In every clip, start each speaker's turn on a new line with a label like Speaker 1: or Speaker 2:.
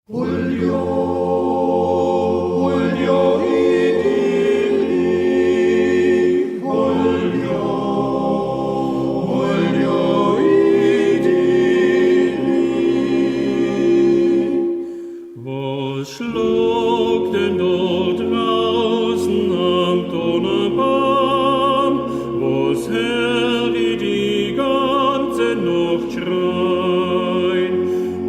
Speaker 1: Julio, Julio idili, Julio, Julio idili.
Speaker 2: Was schlug denn dort draußen am Donnerbaum, wo's her wie die ganze Nacht schreien?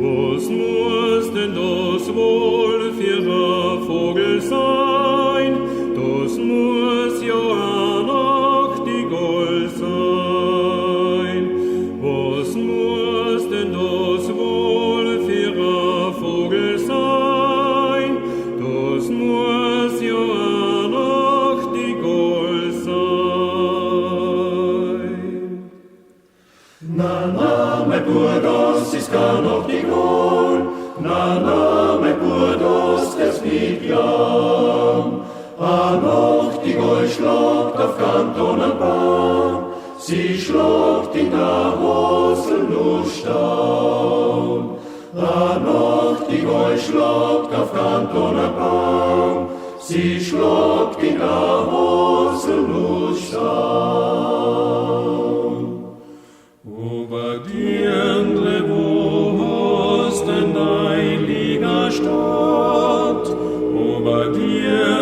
Speaker 2: Was muss denn das wohl für ein Vogel sein? Das muss ja ein Nachtigall sein. Was muss denn das wohl für ein Vogel sein? Das muss ja ein Nachtigall sein.
Speaker 1: Na, mein Burgos ist gar noch die Goal. Na, mein Burgos, das nicht lang. Noch die Goal schlagt auf Kantonenbaum. Sie schlagt in der Hosel nur Staun. Noch die Goal schlagt auf Kantonenbaum. Sie schlagt in der Hosel nur Staun.
Speaker 2: Obadiendre, wo hast denn dein Liga Stadt? Obadiendre,